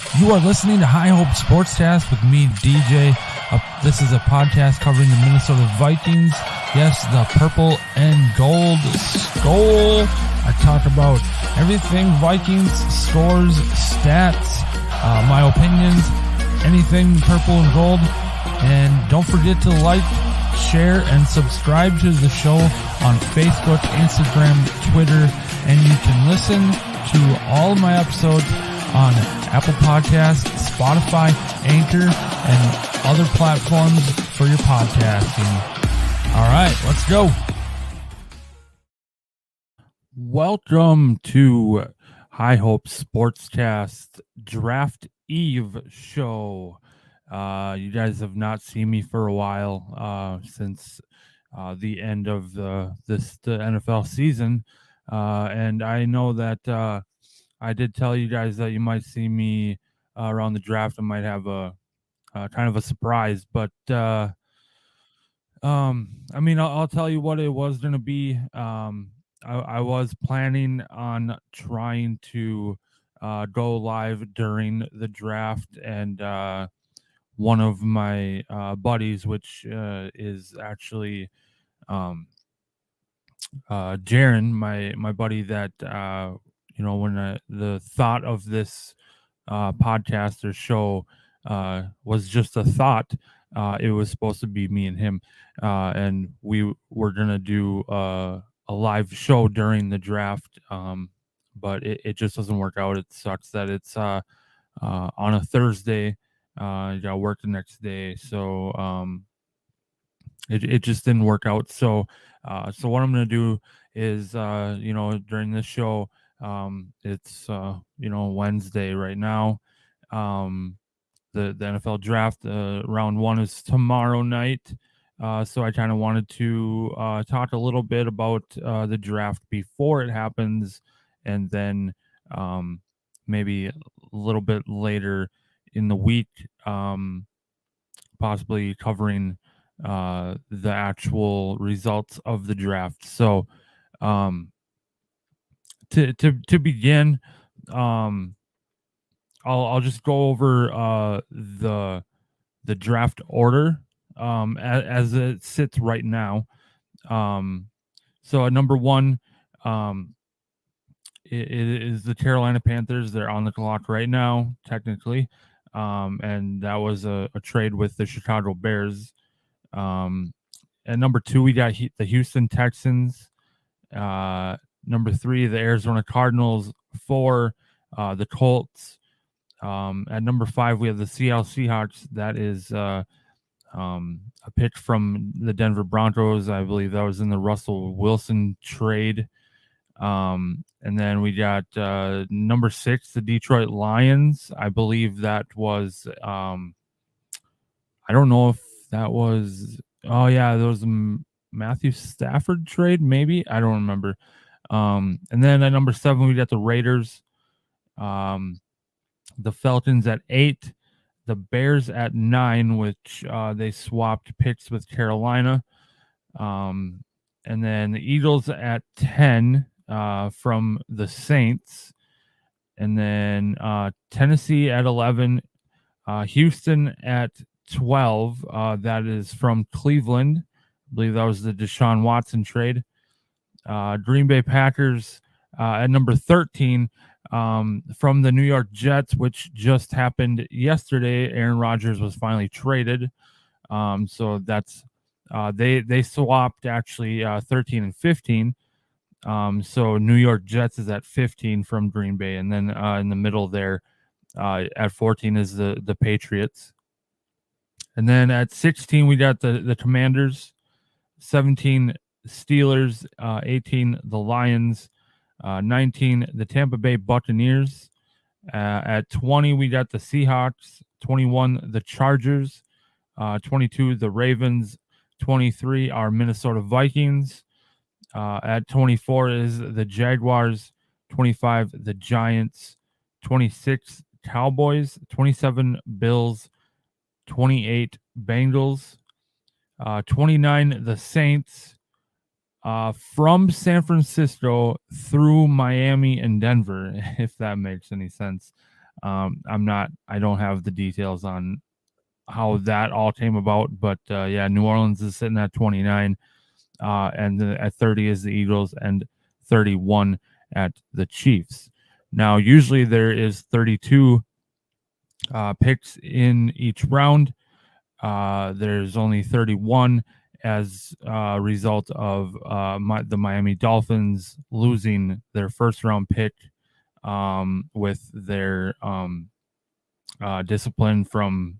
You are listening to High Hope Sportscast with me, DJ. This is a podcast covering the Minnesota Vikings. Yes, the purple and gold skull. I talk about everything Vikings, scores, stats, my opinions, anything purple and gold. And don't forget to like, share, and subscribe to the show on Facebook, Instagram, Twitter, and you can listen to all of my episodes on Apple Podcasts, Spotify, Anchor, and other platforms for your podcasting. All right, let's go. Welcome to High Hope Sportscast Draft Eve show. You guys have not seen me for a while since the end of the NFL season, and I know that I did tell you guys that you might see me around the draft. I might have a kind of a surprise, but I mean, I'll tell you what it was going to be. I was planning on trying to go live during the draft, and one of my buddies, which is actually Jaron, my buddy that when the thought of this podcast or show was just a thought, it was supposed to be me and him, and we were gonna do a live show during the draft, but it just doesn't work out. It sucks that it's on a Thursday. You gotta work the next day, so it just didn't work out. So what I'm gonna do is during this show, it's Wednesday right now. The NFL draft, round one is tomorrow night. So I kind of wanted to talk a little bit about the draft before it happens, and then maybe a little bit later in the week, possibly covering the actual results of the draft. So to begin, I'll just go over the draft order as it sits right now. So at number one, it is the Carolina Panthers. They're on the clock right now, technically, and that was a trade with the Chicago Bears. At number two, we got the Houston Texans. Number three, the Arizona Cardinals. Four, the Colts. At number five, we have the Seattle Seahawks. That is a pick from the Denver Broncos. I believe that was in the Russell Wilson trade. And then we got number six, the Detroit Lions. I believe that was I don't know if that was there was a Matthew Stafford trade, maybe. I don't remember. And then at number seven, we got the Raiders. The Falcons at 8, the Bears at 9, which they swapped picks with Carolina. And then the Eagles at 10 from the Saints. And then Tennessee at 11, Houston at 12. That is from Cleveland. I believe that was the Deshaun Watson trade. Green Bay Packers at number 13. From the New York Jets, which just happened yesterday. Aaron Rodgers was finally traded. So that's they swapped actually 13 and 15. So New York Jets is at 15 from Green Bay, and then in the middle there at 14 is the Patriots. And then at 16 we got the Commanders, 17 Steelers, 18 the Lions, 19 the Tampa Bay Buccaneers. At 20 we got the Seahawks, 21 the Chargers, 22 the Ravens, 23 our Minnesota Vikings. At 24 is the Jaguars, 25 the Giants, 26 Cowboys, 27 Bills, 28 Bengals, 29 the Saints, from San Francisco through Miami and Denver, if that makes any sense. I don't have the details on how that all came about, but yeah, New Orleans is sitting at 29, and then at 30 is the Eagles, and 31 at the Chiefs. Now, usually there is 32 picks in each round. There's only 31 as a result of the Miami Dolphins losing their first round pick with their discipline from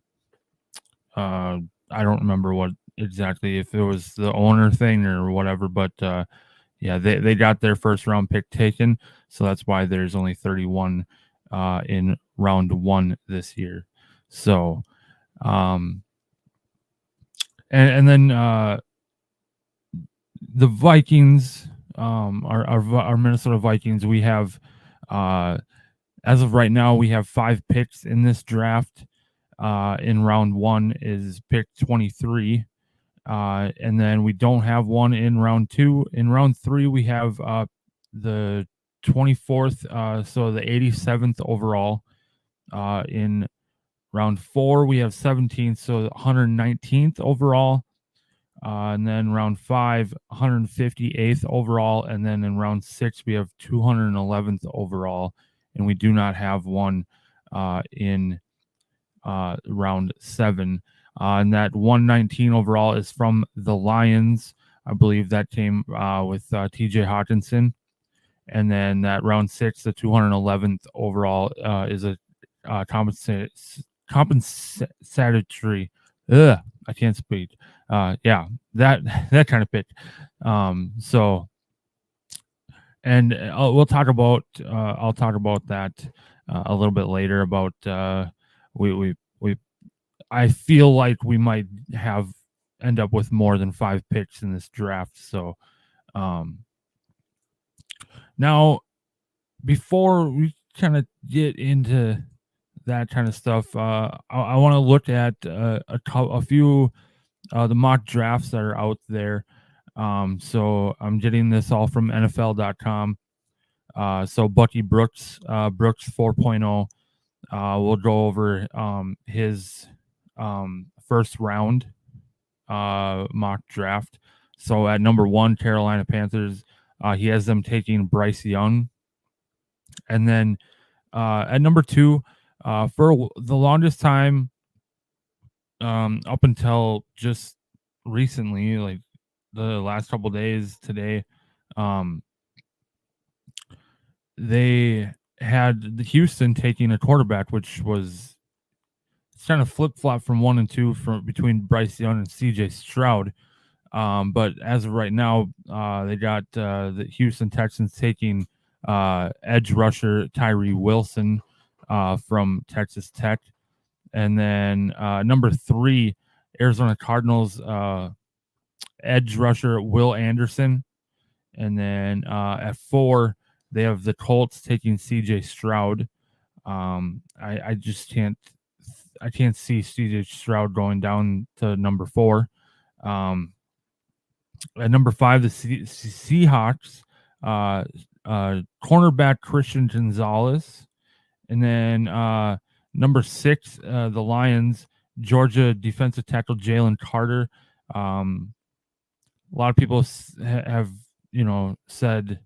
I don't remember what exactly, if it was the owner thing or whatever, but yeah, they got their first round pick taken, so that's why there's only 31 in round one this year. So, and then the Vikings, our Minnesota Vikings, we have as of right now we have 5 picks in this draft. In round one is pick 23. And then we don't have one in round two. In round three, we have the 24th, so the 87th overall. In round four, we have 17th, so 119th overall. And then round five, 158th overall. And then in round six, we have 211th overall. And we do not have one in round seven. And that 119 overall is from the Lions. I believe that came with TJ Hawkinson. And then that round six, the 211th overall, is a compensatory. I can't speak. Yeah, that kind of pick. So, and we'll talk about. I'll talk about that a little bit later. About we I feel like we might end up with more than 5 picks in this draft. So, now before we kind of get into that kind of stuff, I want to look at a few the mock drafts that are out there. So I'm getting this all from NFL.com. So Bucky Brooks 4.0. We'll go over his first round mock draft. So at number 1, Carolina Panthers, he has them taking Bryce Young. And then at number 2, for the longest time, up until just recently, like the last couple days today, they had the Houston taking a quarterback, which was kind of flip flop from 1 and 2 from between Bryce Young and CJ Stroud. But as of right now, they got the Houston Texans taking edge rusher Tyree Wilson from Texas Tech. And then number 3, Arizona Cardinals edge rusher Will Anderson. And then at 4, they have the Colts taking CJ Stroud. I just can't see CJ Stroud going down to number 4. At number 5, the Seahawks, cornerback Christian Gonzalez. And then number 6, the Lions, Georgia defensive tackle Jalen Carter. A lot of people have, said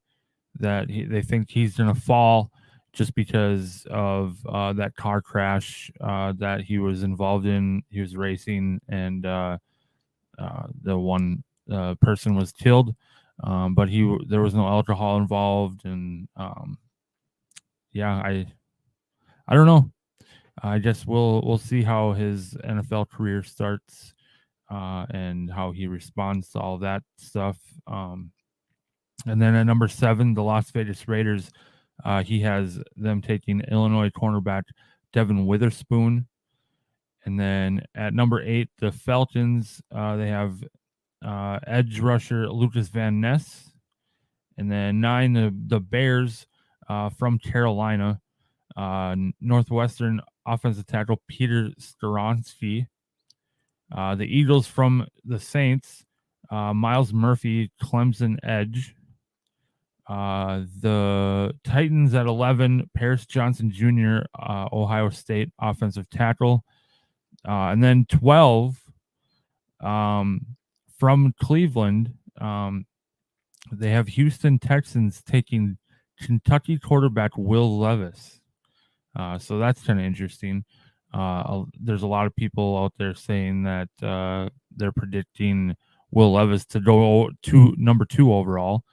that they think he's going to fall just because of that car crash that he was involved in. He was racing, and the one person was killed, but there was no alcohol involved, and yeah, I don't know. I guess we'll see how his NFL career starts and how he responds to all that stuff. And then at number 7, the Las Vegas Raiders, he has them taking Illinois cornerback Devin Witherspoon. And then at number 8, the Falcons, they have edge rusher Lucas Van Ness. And then 9, the Bears from Carolina, Northwestern offensive tackle Peter Skoronsky. The Eagles from the Saints, Miles Murphy, Clemson edge. The Titans at 11, Paris Johnson Jr., Ohio State offensive tackle. And then 12, from Cleveland, they have Houston Texans taking Kentucky quarterback Will Levis. So that's kind of interesting. There's a lot of people out there saying that they're predicting Will Levis to go to number 2 overall.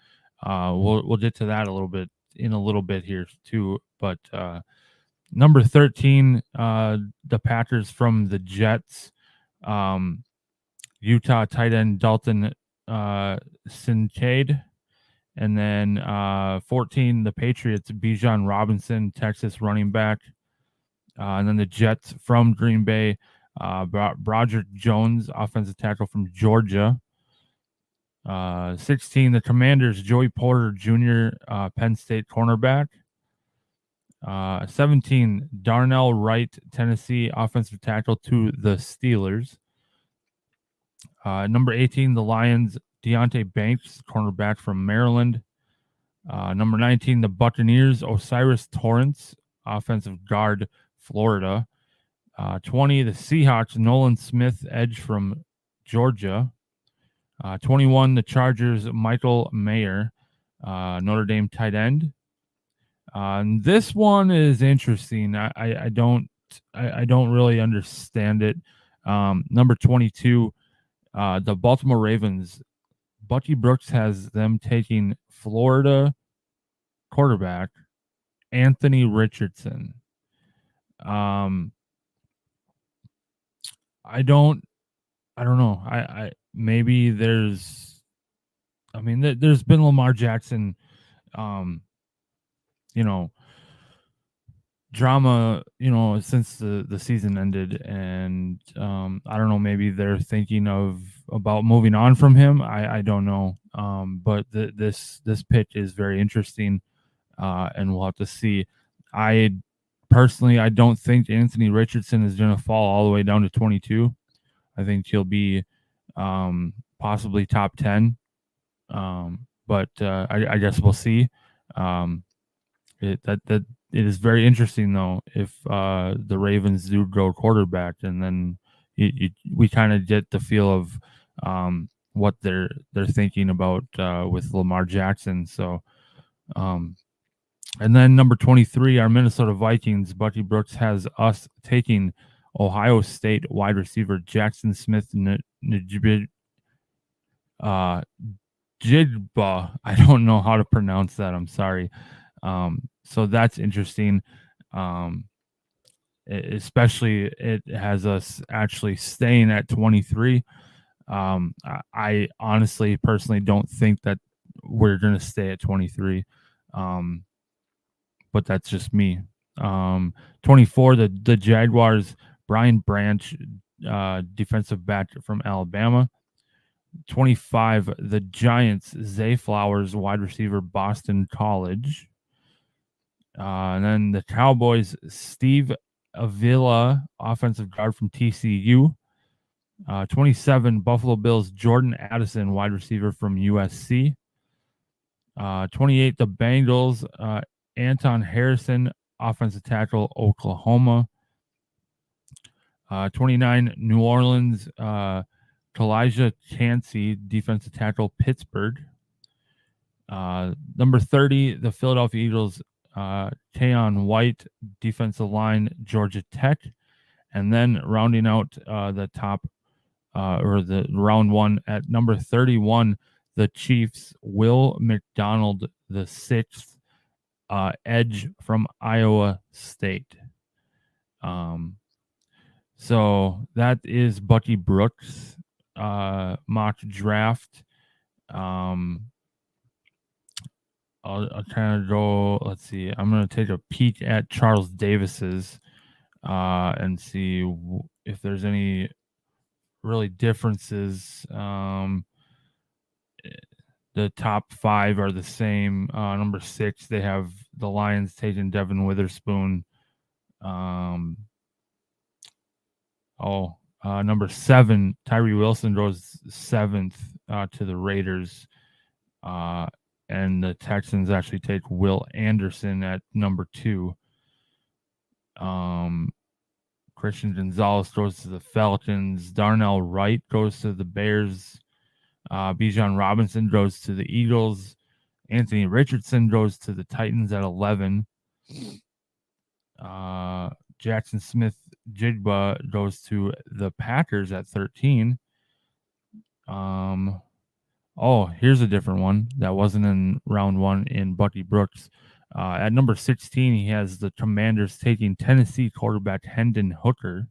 We'll get to that a little bit here too. But number 13, the Packers from the Jets, Utah tight end Dalton Kincaid. And then 14, the Patriots, Bijan Robinson, Texas running back. And then the Jets from Green Bay, Broderick Jones, offensive tackle from Georgia. 16, the Commanders, Joey Porter Jr., Penn State cornerback. 17, Darnell Wright, Tennessee, offensive tackle to the Steelers. Number 18, the Lions, Deontay Banks, cornerback from Maryland. Number 19, the Buccaneers, Osiris Torrance, offensive guard, Florida. 20, the Seahawks, Nolan Smith, edge from Georgia. 21, the Chargers, Michael Mayer, Notre Dame tight end. And this one is interesting. I don't really understand it. Number 22, the Baltimore Ravens, Bucky Brooks has them taking Florida quarterback Anthony Richardson. I don't know. Maybe there's been Lamar Jackson, drama, since the season ended, and I don't know, maybe they're thinking about moving on from him. I don't know. But this pick is very interesting, and we'll have to see. I don't think Anthony Richardson is going to fall all the way down to 22. I think he'll be possibly top 10. But I guess we'll see. It is very interesting, though, if the Ravens do go quarterback, and then we kind of get the feel of what they're thinking about with Lamar Jackson. So, and then number 23, our Minnesota Vikings, Bucky Brooks has us taking Ohio State wide receiver Jackson Smith Jigba. I don't know how to pronounce that. I'm sorry. So that's interesting. Especially it has us actually staying at 23. I honestly, personally don't think that we're going to stay at 23. But that's just me. 24, the Jaguars, Brian Branch, defensive back from Alabama. 25, the Giants, Zay Flowers, wide receiver, Boston College. And then the Cowboys, Steve Avila, offensive guard from TCU. 27, Buffalo Bills, Jordan Addison, wide receiver from USC. 28, the Bengals, Anton Harrison, offensive tackle, Oklahoma. 29, New Orleans, Kalijah Chansey, defensive tackle, Pittsburgh. Number 30, the Philadelphia Eagles, Tayon White, defensive line, Georgia Tech. And then rounding out the top, or the round one at number 31, the Chiefs, Will McDonald, the 6th, edge from Iowa State. So that is Bucky Brooks' mock draft. I'll kind of go, let's see. I'm going to take a peek at Charles Davis's and see if there's any really differences. The top 5 are the same. Number 6, they have the Lions taking Devin Witherspoon. Number 7, Tyree Wilson goes 7th to the Raiders. and the Texans actually take Will Anderson at number 2. Christian Gonzalez goes to the Falcons. Darnell Wright goes to the Bears. Bijan Robinson goes to the Eagles. Anthony Richardson goes to the Titans at 11. Jackson Smith-Jigba goes to the Packers at 13. Here's a different one that wasn't in round 1 in Bucky Brooks. At number 16, he has the Commanders taking Tennessee quarterback Hendon Hooker.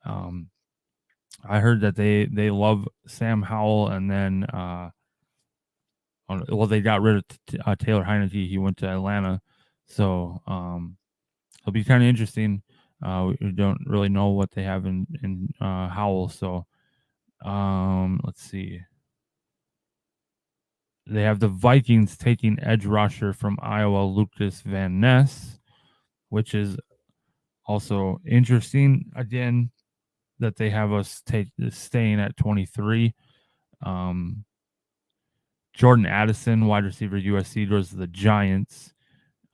I heard that they love Sam Howell, and then they got rid of Taylor Heineke. He went to Atlanta, so it'll be kind of interesting. We don't really know what they have in Howell, so let's see. They have the Vikings taking edge rusher from Iowa, Lucas Van Ness, which is also interesting. Again, that they have us staying at 23. Jordan Addison, wide receiver, USC, goes to the Giants.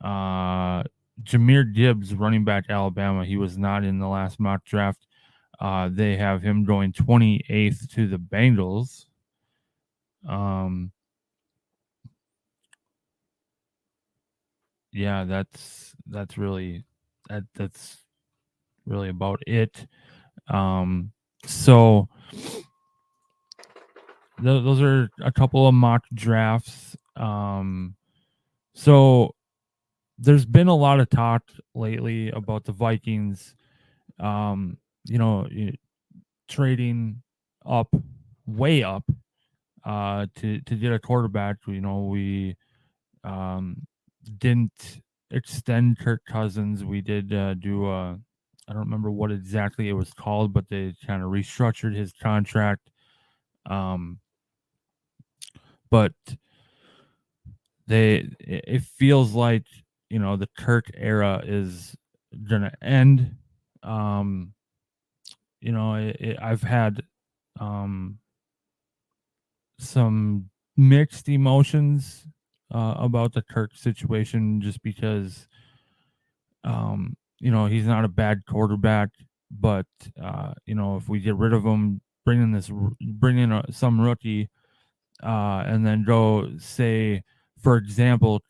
Jahmyr Gibbs, running back, Alabama. He was not in the last mock draft. They have him going 28th to the Bengals. Yeah, that's really that's really about it. So those are a couple of mock drafts. So there's been a lot of talk lately about the Vikings, trading up, way up, to get a quarterback. We didn't extend Kirk Cousins. We did do I don't remember what exactly it was called, but they kind of restructured his contract. But it feels like the Kirk era is gonna end. I've had some mixed emotions about the Kirk situation, just because he's not a bad quarterback, but if we get rid of him, bring in some rookie, and then go say, for example,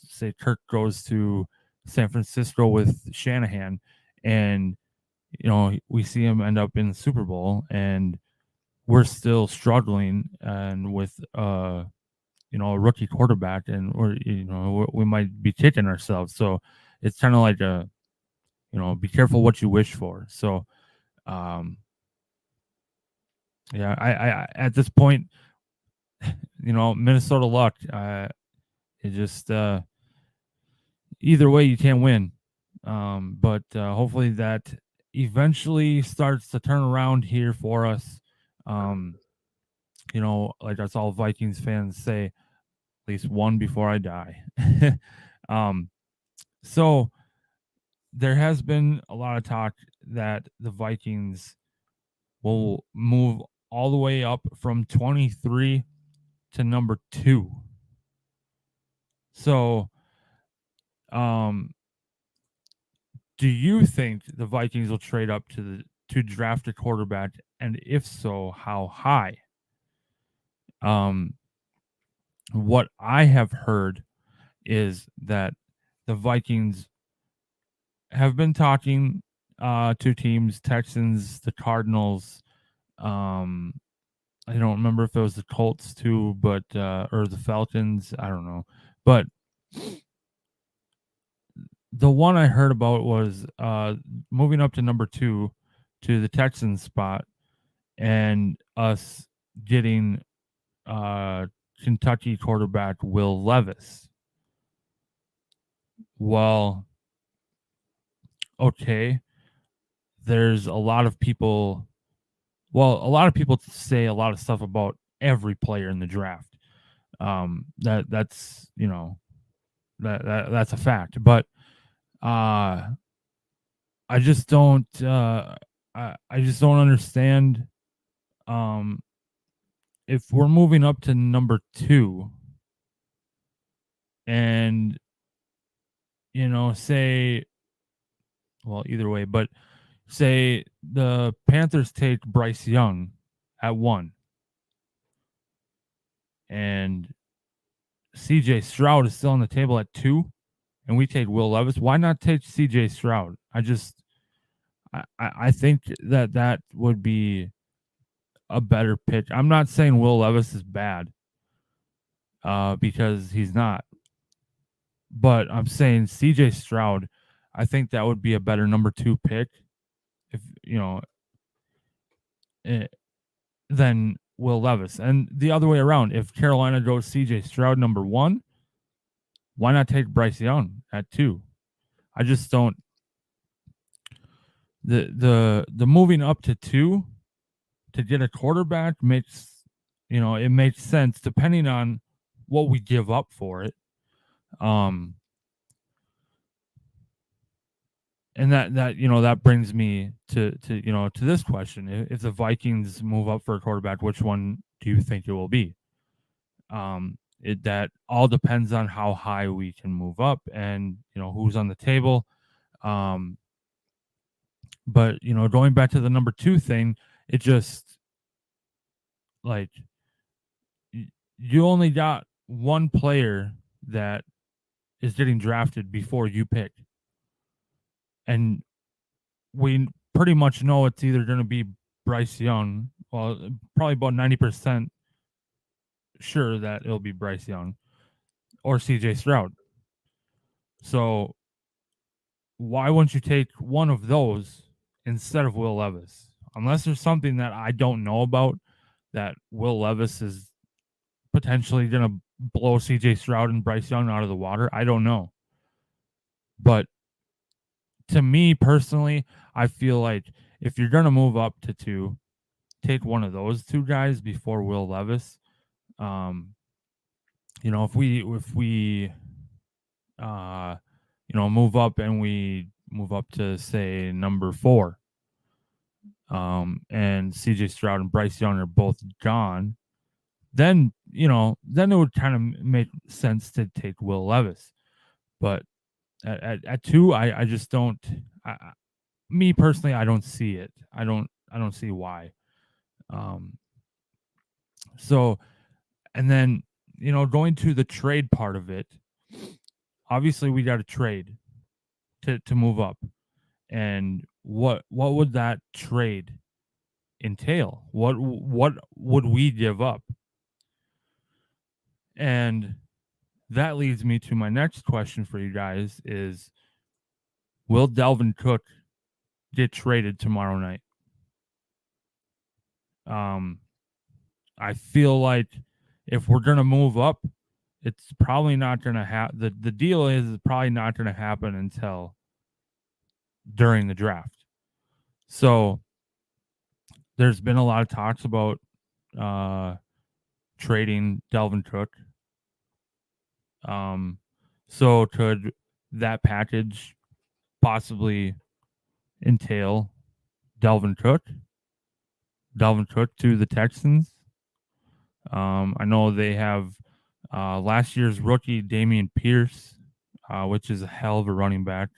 say Kirk goes to San Francisco with Shanahan, and we see him end up in the Super Bowl, and we're still struggling, and with a rookie quarterback, and we might be kicking ourselves. So it's kind of like be careful what you wish for. So yeah, I at this point, Minnesota luck. It just either way you can't win. But hopefully that eventually starts to turn around here for us. Like that's all Vikings fans say, at least one before I die. So there has been a lot of talk that the Vikings will move all the way up from 23 to number 2. So, do you think the Vikings will trade up to draft a quarterback, and if so, how high? What I have heard is that the Vikings have been talking to teams, Texans, the Cardinals. I don't remember if it was the Colts too, but or the Falcons. I don't know, but the one I heard about was moving up to number 2 to the Texans spot, and us getting Kentucky quarterback Will Levis. Well, okay. There's a lot of people. Well, a lot of people say a lot of stuff about every player in the draft. That's that's a fact. But I just don't. I just don't understand. if we're moving up to number 2 and, say, well, either way, but say the Panthers take Bryce Young at 1 and CJ Stroud is still on the table at 2 and we take Will Levis, why not take CJ Stroud? I think that would be a better pitch. I'm not saying Will Levis is bad, because he's not. But I'm saying CJ Stroud, I think that would be a better number 2 pick if eh, than Will Levis. And the other way around, if Carolina goes CJ Stroud number 1, why not take Bryce Young at 2? I just don't. The moving up to 2 to get a quarterback makes it makes sense depending on what we give up for it. And that brings me to this question: if the Vikings move up for a quarterback, which one do you think it will be? That all depends on how high we can move up and who's on the table. But going back to the number 2 thing, it just like you only got one player that is getting drafted before you pick, and we pretty much know it's either going to be Bryce Young. Well, probably about 90% sure that it'll be Bryce Young or CJ Stroud. So why wouldn't you take one of those instead of Will Levis? Unless there's something that I don't know about that Will Levis is potentially going to blow CJ Stroud and Bryce Young out of the water. I don't know. But to me personally, I feel like if you're going to move up to 2, take one of those 2 guys before Will Levis. If we move up and we move up to say number 4, and CJ Stroud and Bryce Young are both gone, then it would kind of make sense to take Will Levis. But at 2, I just don't. Me personally, I don't see it. I don't see why. So, and then going to the trade part of it, obviously we got to trade to move up. And what would that trade entail? What would we give up? And that leads me to my next question for you guys is, will Dalvin Cook get traded tomorrow night? I feel like if we're going to move up, it's probably not going to happen. The deal is it's probably not going to happen until during the draft. So there's been a lot of talks about trading Dalvin Cook. So could that package possibly entail Dalvin Cook to the Texans? I know they have last year's rookie Dameon Pierce, which is a hell of a running back.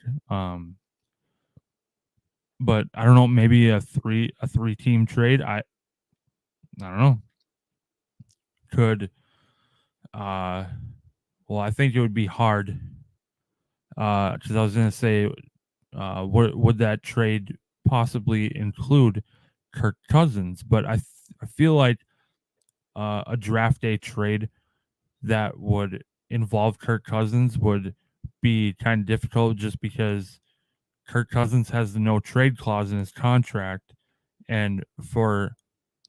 But I don't know, maybe a three team trade. I don't know. Could well, I think it would be hard. Because I was going to say, would that trade possibly include Kirk Cousins? But I feel like a draft day trade that would involve Kirk Cousins would be kind of difficult just because Kirk Cousins has the no trade clause in his contract. And for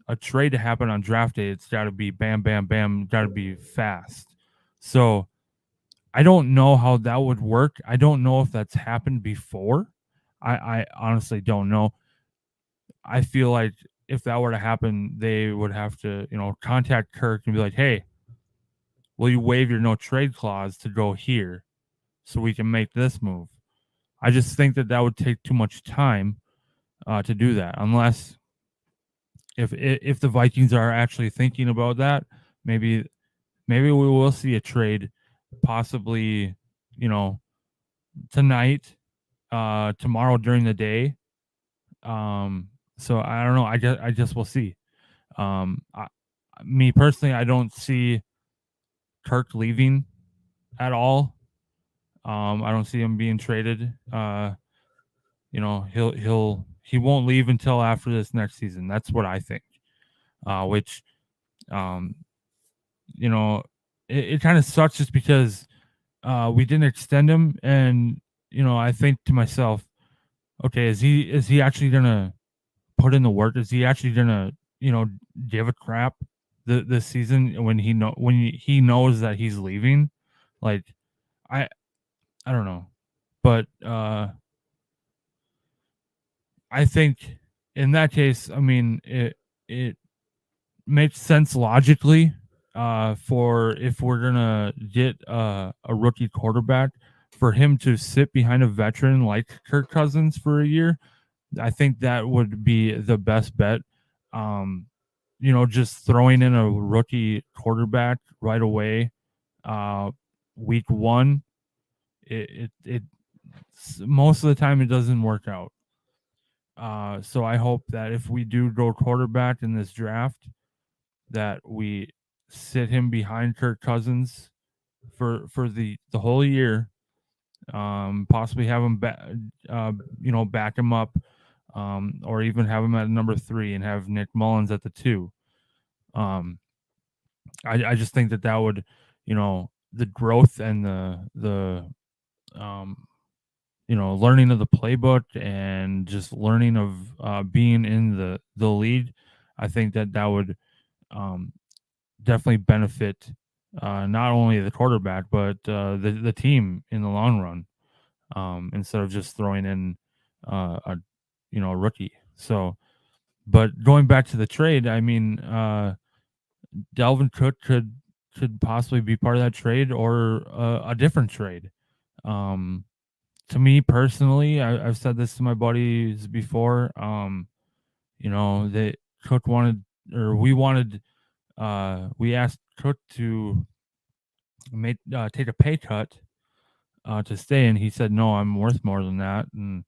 a trade to happen on draft day, it's got to be bam, bam, bam, got to be fast. So I don't know how that would work. I don't know if that's happened before. I honestly don't know. I feel like if that were to happen, they would have to, contact Kirk and be like, hey, will you waive your no trade clause to go here so we can make this move? I just think that would take too much time to do that, unless if the Vikings are actually thinking about that, maybe we will see a trade, possibly, you know, tonight, tomorrow during the day. So I don't know. I just will see. I, me personally, I don't see Kirk leaving at all. I don't see him being traded. He won't leave until after this next season. That's what I think. Which um, you know, it kind of sucks just because we didn't extend him, and I think to myself, okay, is he actually gonna put in the work? Is he actually gonna give a crap this season when he knows that he's leaving? Like I I don't know, but I think in that case, I mean it makes sense logically, for if we're gonna get a rookie quarterback, for him to sit behind a veteran like Kirk Cousins for a year. I think that would be the best bet. Um, just throwing in a rookie quarterback right away, uh, week one, it most of the time it doesn't work out. So I hope that if we do go quarterback in this draft, that we sit him behind Kirk Cousins for the whole year. Possibly have him back him up, or even have him at number 3 and have Nick Mullins at the 2. Um, I just think that would, the growth and the um, learning of the playbook and just learning of being in the league. I think that would um, definitely benefit not only the quarterback but the team in the long run. Instead of just throwing in a rookie. So, but going back to the trade, I mean, Dalvin Cook could possibly be part of that trade or a different trade. Um, to me personally, I've said this to my buddies before. They Cook wanted, or we asked Cook to take a pay cut to stay, and he said, "No, I'm worth more than that." And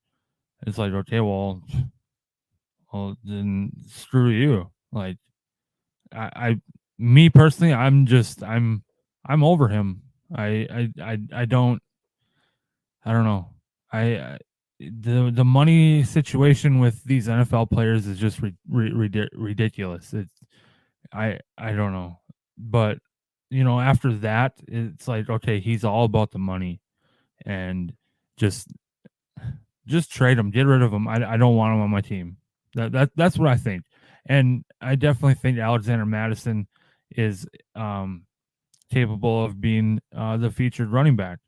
it's like, okay, well, then screw you. Like, me personally, I'm over him. I don't know. The money situation with these NFL players is just ridiculous. I don't know, but after that, it's like, okay, he's all about the money, and just trade him, get rid of him. I don't want him on my team. That's what I think, and I definitely think Alexander Madison is capable of being the featured running back.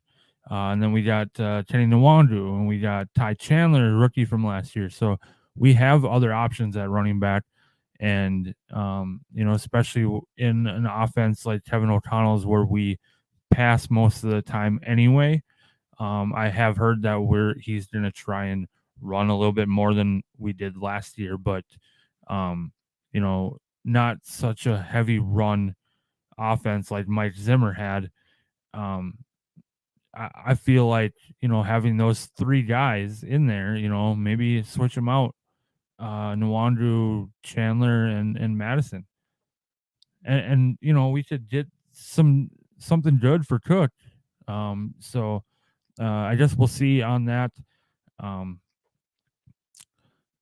And then we got Kenny Nwandu, and we got Ty Chandler, rookie from last year. So we have other options at running back, and especially in an offense like Kevin O'Connell's, where we pass most of the time anyway. I have heard that he's going to try and run a little bit more than we did last year, but not such a heavy run offense like Mike Zimmer had. Um, I feel like having those 3 guys in there, maybe switch them out, Nwandu, Chandler, and Madison, and we could get something good for Cook. So I guess we'll see on that. Um,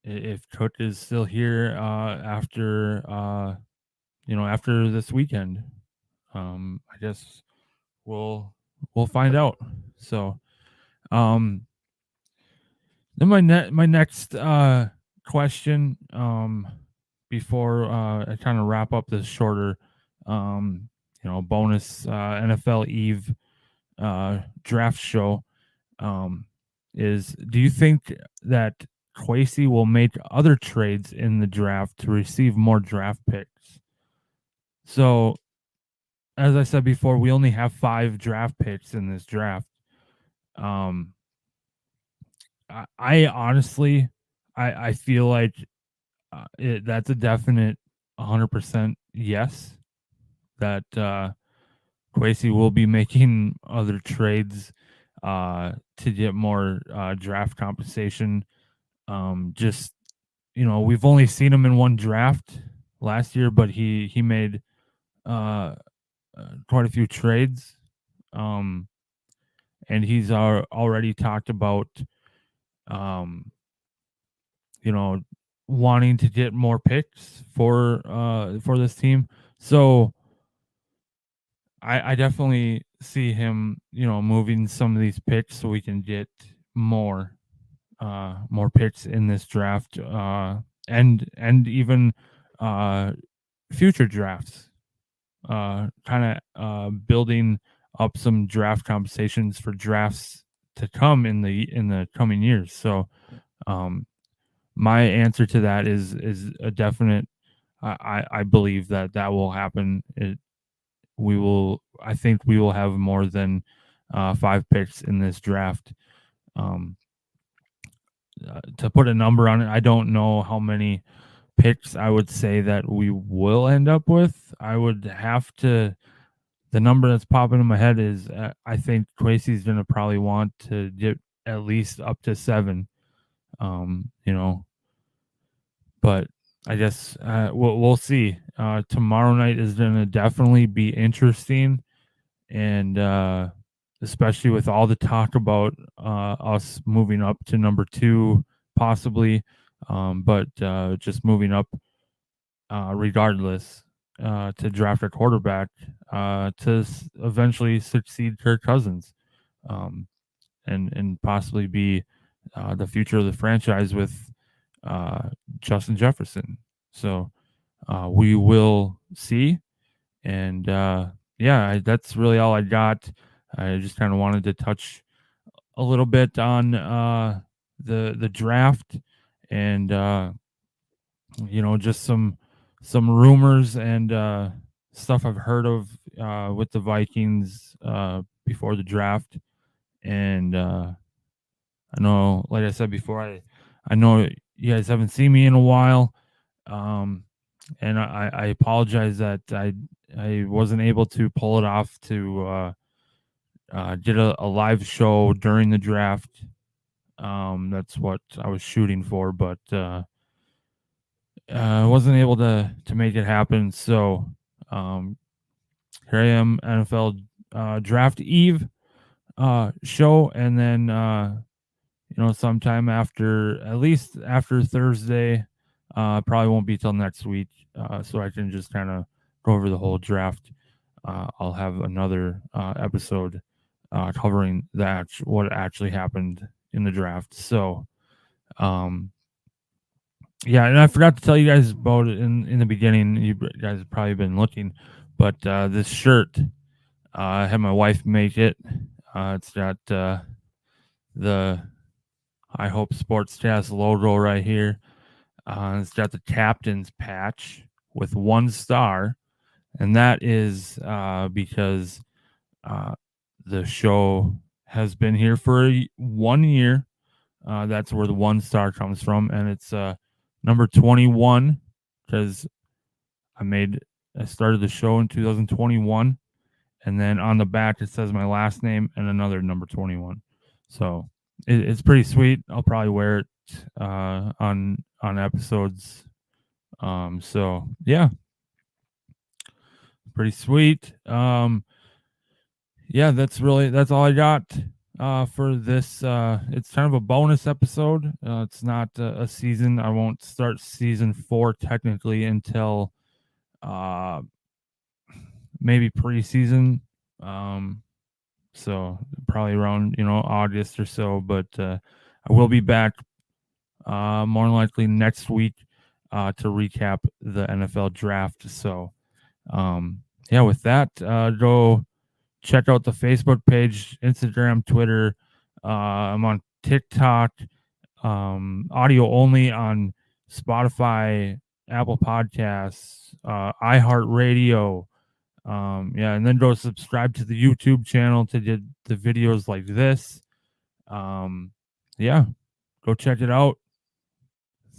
if Cook is still here after this weekend, I guess we'll find out. So, then my next question, before I kind of wrap up this shorter, bonus NFL Eve draft show, is, do you think that Kwesi will make other trades in the draft to receive more draft picks? So, as I said before, we only have 5 draft picks in this draft. I honestly, I feel like that's a definite 100% yes. That Quasey will be making other trades to get more draft compensation. Just we've only seen him in one draft last year, but he made uh, quite a few trades. Um, and he's already talked about um, you know wanting to get more picks for this team. So I definitely see him, moving some of these picks so we can get more picks in this draft, and even uh, future drafts. Kind of building up some draft compensations for drafts to come in the coming years. So, um, my answer to that is a definite. I believe that will happen. I think we will have more than 5 picks in this draft. Um, to put a number on it, I don't know how many picks I would say that we will end up with. I would have to. The number that's popping in my head is I think Quasey's going to probably want to get at least up to 7. Um, you know, but I guess we'll see. Tomorrow night is going to definitely be interesting, and especially with all the talk about us moving up to number 2, possibly, but just moving up regardless to draft a quarterback to eventually succeed Kirk Cousins, um, and possibly be the future of the franchise with uh, Justin Jefferson. So we will see. And yeah, that's really all I got. I just kind of wanted to touch a little bit on the draft, and just some rumors and stuff I've heard of with the Vikings before the draft. And I know, like I said before, I know you guys haven't seen me in a while. Um, and I apologize that I wasn't able to pull it off to did a live show during the draft. That's what I was shooting for, but I wasn't able to make it happen. So um, here I am, NFL Draft Eve show, and then sometime after, at least after Thursday, probably won't be till next week, so I can just kind of go over the whole draft. I'll have another episode covering what actually happened in the draft. So, yeah, and I forgot to tell you guys about it in the beginning. You guys have probably been looking, but this shirt, I had my wife make it. It's got the I Hope Sportscast logo right here. It's got the captain's patch with 1 star, and that is because uh, the show has been here for 1 year. That's where the 1 star comes from, and it's number 21 because I started the show in 2021, and then on the back it says my last name and another number 21. So it's pretty sweet. I'll probably wear it on episodes. So yeah, pretty sweet. Yeah, that's all I got for this. It's kind of a bonus episode. It's not a season. I won't start season 4 technically until uh maybe preseason. Um, so probably around August or so. But I will be back more than likely next week to recap the NFL draft. So yeah, with that, go check out the Facebook page, Instagram, Twitter. I'm on TikTok, audio only on Spotify, Apple Podcasts, iHeartRadio. Yeah, and then go subscribe to the YouTube channel to get the videos like this. Yeah, go check it out.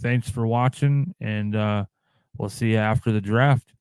thanks for watching, and we'll see you after the draft.